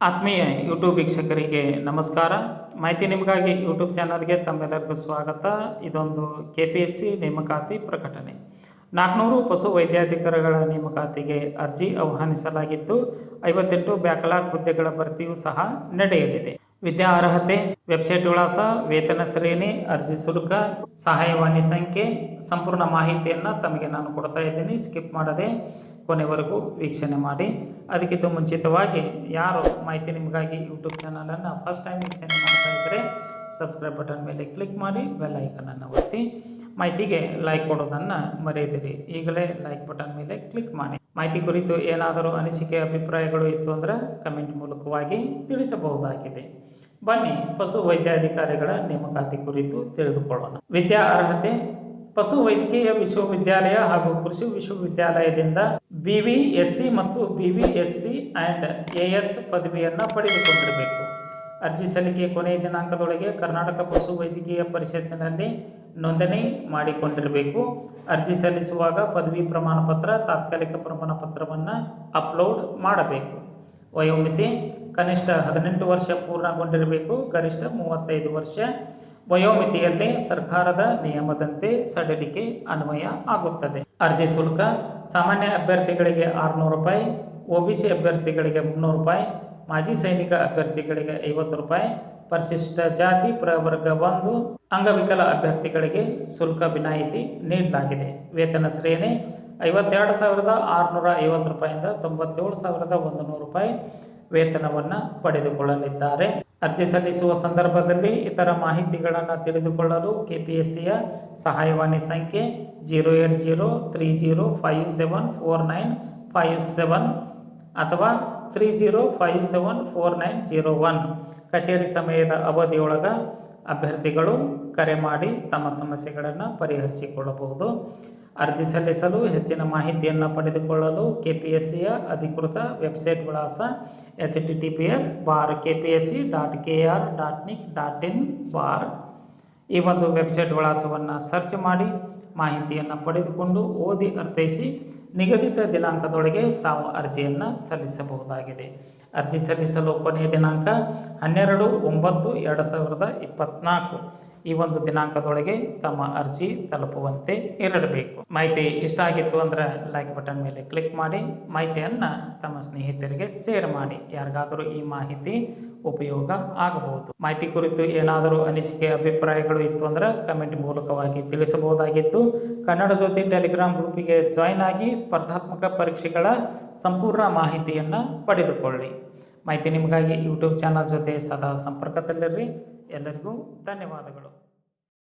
ಆತ್ಮೀಯ ಯೂಟ್ಯೂಬ್ ವೀಕ್ಷಕರಿಗೆ ನಮಸ್ಕಾರ. ಮಾಹಿತಿ ನಿಮಗಾಗಿ ಯೂಟ್ಯೂಬ್ ಚಾನಲ್ಗೆ ತಮ್ಮೆಲ್ಲರಿಗೂ ಸ್ವಾಗತ. ಇದೊಂದು KPSC ನೇಮಕಾತಿ ಪ್ರಕಟಣೆ. 400 ಪಶು ವೈದ್ಯಾಧಿಕಾರಿಗಳ ನೇಮಕಾತಿಗೆ ಅರ್ಜಿ ಆಹ್ವಾನಿಸಲಾಗಿದ್ದು 58 ಬ್ಯಾಕ್ಲಾಗ್ ಹುದ್ದೆಗಳ ಭರ್ತಿಯೂ ಸಹ ನಡೆಯಲಿದೆ. ವಿದ್ಯಾ ಅರ್ಹತೆ, ವೆಬ್ಸೈಟ್ ವಿಳಾಸ, ವೇತನ ಶ್ರೇಣಿ, ಅರ್ಜಿ ಶುಲ್ಕ, ಸಹಾಯವಾಣಿ ಸಂಖ್ಯೆ, ಸಂಪೂರ್ಣ ಮಾಹಿತಿಯನ್ನು ತಮಗೆ ನಾನು ಕೊಡ್ತಾ ಇದ್ದೀನಿ. ಸ್ಕಿಪ್ ಮಾಡದೆ ಕೊನೆವರೆಗೂ ವೀಕ್ಷಣೆ ಮಾಡಿ. ಅದಕ್ಕಿಂತ ಮುಂಚಿತವಾಗಿ ಯಾರು ಮಾಹಿತಿ ನಿಮಗಾಗಿ ಯೂಟ್ಯೂಬ್ ಚಾನಲನ್ನು ಫಸ್ಟ್ ಟೈಮ್ ವೀಕ್ಷಣೆ ಮಾಡ್ತಾ ಇದ್ದರೆ ಸಬ್ಸ್ಕ್ರೈಬ್ ಬಟನ್ ಮೇಲೆ ಕ್ಲಿಕ್ ಮಾಡಿ, ಬೆಲ್ ಐಕನನ್ನು ಒತ್ತಿ. ಮಾಹಿತಿಗೆ ಲೈಕ್ ಕೊಡೋದನ್ನು ಮರೆಯದಿರಿ. ಈಗಲೇ ಲೈಕ್ ಬಟನ್ ಮೇಲೆ ಕ್ಲಿಕ್ ಮಾಡಿ. ಮಾಹಿತಿ ಕುರಿತು ಏನಾದರೂ ಅನಿಸಿಕೆ ಅಭಿಪ್ರಾಯಗಳು ಇತ್ತು ಅಂದರೆ ಕಮೆಂಟ್ ಮೂಲಕವಾಗಿ ತಿಳಿಸಬಹುದಾಗಿದೆ. ಬನ್ನಿ ಪಶು ವೈದ್ಯಾಧಿಕಾರಿಗಳ ನೇಮಕಾತಿ ಕುರಿತು ತಿಳಿದುಕೊಳ್ಳೋಣ. ವಿದ್ಯಾ ಅರ್ಹತೆ: ಪಶು ವೈದ್ಯಕೀಯ ವಿಶ್ವವಿದ್ಯಾಲಯ ಹಾಗೂ ಕೃಷಿ ವಿಶ್ವವಿದ್ಯಾಲಯದಿಂದ BVSC ಮತ್ತು BVSC ಆ್ಯಂಡ್ AH ಪದವಿಯನ್ನು ಪಡೆದುಕೊಂಡಿರಬೇಕು. ಅರ್ಜಿ ಸಲ್ಲಿಕೆ ಕೊನೆಯ ದಿನಾಂಕದೊಳಗೆ ಕರ್ನಾಟಕ ಪಶು ವೈದ್ಯಕೀಯ ಪರಿಷತ್ತಿನಲ್ಲಿ ನೋಂದಣಿ ಮಾಡಿಕೊಂಡಿರಬೇಕು. ಅರ್ಜಿ ಸಲ್ಲಿಸುವಾಗ ಪದವಿ ಪ್ರಮಾಣ ಪತ್ರ, ತಾತ್ಕಾಲಿಕ ಪ್ರಮಾಣ ಪತ್ರವನ್ನು ಅಪ್ಲೋಡ್ ಮಾಡಬೇಕು. ವಯೋಮಿತಿ: ಕನಿಷ್ಠ 18 ವರ್ಷ ಪೂರ್ಣಗೊಂಡಿರಬೇಕು, ಗರಿಷ್ಠ 35 ವರ್ಷ. ವಯೋಮಿತಿಯಲ್ಲಿ ಸರ್ಕಾರದ ನಿಯಮದಂತೆ ಸಡಿಲಿಕೆ ಅನ್ವಯ ಆಗುತ್ತದೆ. ಅರ್ಜಿ ಶುಲ್ಕ: ಸಾಮಾನ್ಯ ಅಭ್ಯರ್ಥಿಗಳಿಗೆ 600 ರೂಪಾಯಿ, OBC ಅಭ್ಯರ್ಥಿಗಳಿಗೆ 300 ರೂಪಾಯಿ, ಮಾಜಿ ಸೈನಿಕ ಅಭ್ಯರ್ಥಿಗಳಿಗೆ 50 ರೂಪಾಯಿ, ಪರಿಶಿಷ್ಟ ಜಾತಿ ಪ್ರವರ್ಗ 1 ಅಂಗವಿಕಲ ಅಭ್ಯರ್ಥಿಗಳಿಗೆ ಶುಲ್ಕ ವಿನಾಯಿತಿ ನೀಡಲಾಗಿದೆ. ವೇತನ ಶ್ರೇಣಿ 52,650 ರೂಪಾಯಿಂದ 97,100 ರೂಪಾಯಿ ವೇತನವನ್ನು ಪಡೆದುಕೊಳ್ಳಲಿದ್ದಾರೆ. ಅರ್ಜಿ ಸಲ್ಲಿಸುವ ಸಂದರ್ಭದಲ್ಲಿ ಇತರ ಮಾಹಿತಿಗಳನ್ನು ತಿಳಿದುಕೊಳ್ಳಲು KPSCಯ ಸಹಾಯವಾಣಿ ಸಂಖ್ಯೆ 08030574957 ಅಥವಾ 30574901 ಕಚೇರಿ ಸಮಯದ ಅವಧಿಯೊಳಗ ಅಭ್ಯರ್ಥಿಗಳು ಕರೆ ಮಾಡಿ ತಮ್ಮ ಸಮಸ್ಯೆಗಳನ್ನು ಪರಿಹರಿಸಿಕೊಳ್ಳಬಹುದು. ಅರ್ಜಿ ಸಲ್ಲಿಸಲು ಹೆಚ್ಚಿನ ಮಾಹಿತಿಯನ್ನು ಪಡೆದುಕೊಳ್ಳಲು KPSCಯ ಅಧಿಕೃತ ವೆಬ್ಸೈಟ್ ವಿಳಾಸ https://kpsc.kr.nic.in/ ಈ ಒಂದು ವೆಬ್ಸೈಟ್ ವಿಳಾಸವನ್ನು ಸರ್ಚ್ ಮಾಡಿ ಮಾಹಿತಿಯನ್ನು ಪಡೆದುಕೊಂಡು ಓದಿ ಅರ್ಥೈಸಿ ನಿಗದಿತ ದಿನಾಂಕದೊಳಗೆ ತಾವು ಅರ್ಜಿಯನ್ನು ಸಲ್ಲಿಸಬಹುದಾಗಿದೆ. ಅರ್ಜಿ ಸಲ್ಲಿಸಲು ಕೊನೆಯ ದಿನಾಂಕ 12/9/2024 ಈ ಒಂದು ದಿನಾಂಕದೊಳಗೆ ತಮ್ಮ ಅರ್ಜಿ ತಲುಪುವಂತೆ ಇರಬೇಕು. ಮಾಹಿತಿ ಇಷ್ಟ ಆಗಿತ್ತು ಅಂದರೆ ಲೈಕ್ ಬಟನ್ ಮೇಲೆ ಕ್ಲಿಕ್ ಮಾಡಿ, ಮಾಹಿತಿಯನ್ನು ತಮ್ಮ ಸ್ನೇಹಿತರಿಗೆ ಶೇರ್ ಮಾಡಿ. ಯಾರಿಗಾದರೂ ಈ ಮಾಹಿತಿ ಉಪಯೋಗ ಆಗಬಹುದು. ಮಾಹಿತಿ ಕುರಿತು ಏನಾದರೂ ಅನಿಸಿಕೆ ಅಭಿಪ್ರಾಯಗಳು ಇತ್ತು ಅಂದರೆ ಕಮೆಂಟ್ ಮೂಲಕವಾಗಿ ತಿಳಿಸಬಹುದಾಗಿತ್ತು. ಕನ್ನಡ ಜ್ಯೋತಿ ಟೆಲಿಗ್ರಾಮ್ ಗ್ರೂಪಿಗೆ ಜಾಯ್ನ್ ಆಗಿ ಸ್ಪರ್ಧಾತ್ಮಕ ಪರೀಕ್ಷೆಗಳ ಸಂಪೂರ್ಣ ಮಾಹಿತಿಯನ್ನು ಪಡೆದುಕೊಳ್ಳಿ. ಮಾಹಿತಿ ನಿಮಗಾಗಿ ಯೂಟ್ಯೂಬ್ ಚಾನಲ್ ಜೊತೆ ಸದಾ ಸಂಪರ್ಕದಲ್ಲಿರ್ರಿ. ಎಲ್ಲರಿಗೂ ಧನ್ಯವಾದಗಳು.